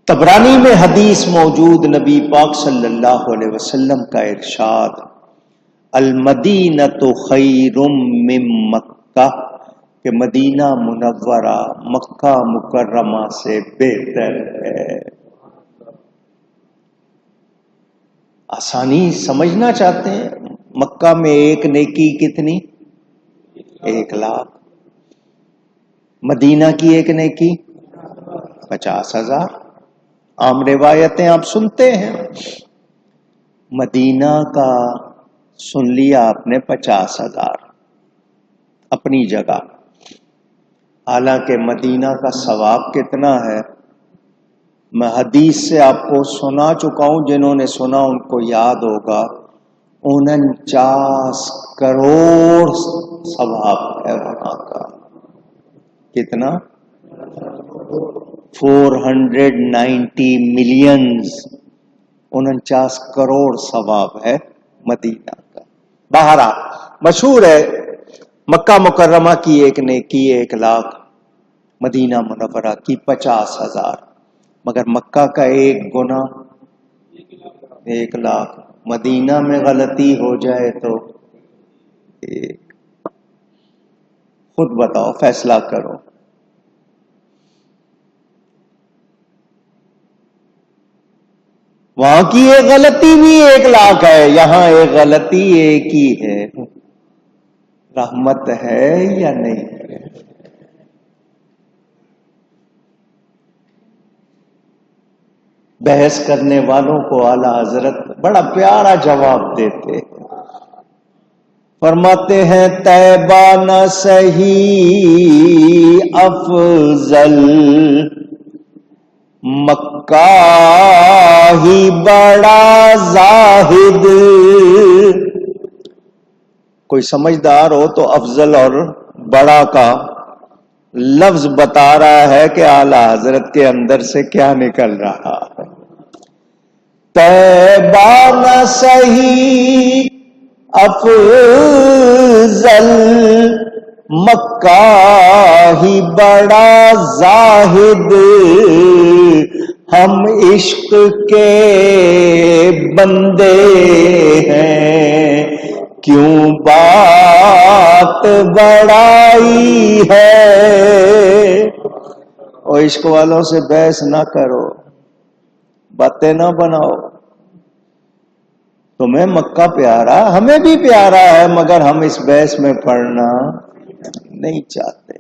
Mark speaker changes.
Speaker 1: طبرانی میں حدیث موجود، نبی پاک صلی اللہ علیہ وسلم کا ارشاد، المدینۃ خیر من مکہ، کہ مدینہ منورہ مکہ مکرمہ سے بہتر ہے۔ آسانی سمجھنا چاہتے ہیں؟ مکہ میں ایک نیکی کتنی؟ 1,00,000۔ مدینہ کی ایک نیکی 50,000۔ عام روایتیں آپ سنتے ہیں، مدینہ کا سن لیا آپ نے 50,000 اپنی جگہ، حالانکہ مدینہ کا ثواب کتنا ہے؟ میں حدیث سے آپ کو سنا چکا ہوں، جنہوں نے سنا ان کو یاد ہوگا، 49 کروڑ ثواب ہے وہاں کا۔ کتنا؟ 490 ملینز، 49 کروڑ ثواب ہے مدینہ کا۔ بہرحال مشہور ہے مکہ مکرمہ کی ایک نیکی 1,00,000، مدینہ منورہ کی 50,000، مگر مکہ کا ایک گنا 1,00,000، مدینہ میں غلطی ہو جائے تو خود بتاؤ، فیصلہ کرو۔ وہاں کی ایک غلطی بھی 1,00,000 ہے، یہاں ایک غلطی ایک ہی ہے۔ رحمت ہے یا نہیں ہے؟ بحث کرنے والوں کو اعلی حضرت بڑا پیارا جواب دیتے ہیں، فرماتے ہیں طیبہ نہ صحیح افضل، مکہ ہی بڑا زاہد۔ کوئی سمجھدار ہو تو افضل اور بڑا کا لفظ بتا رہا ہے کہ اعلی حضرت کے اندر سے کیا نکل رہا ہے۔ طیبہ نہ صحیح افضل، مکہ ہی بڑا زاہد، ہم عشق کے بندے ہیں، کیوں بات بڑائی ہے۔ اور عشق والوں سے بحث نہ کرو، باتیں نہ بناؤ۔ تمہیں مکہ پیارا، ہمیں بھی پیارا ہے، مگر ہم اس بحث میں پڑھنا نہیں چاہتے۔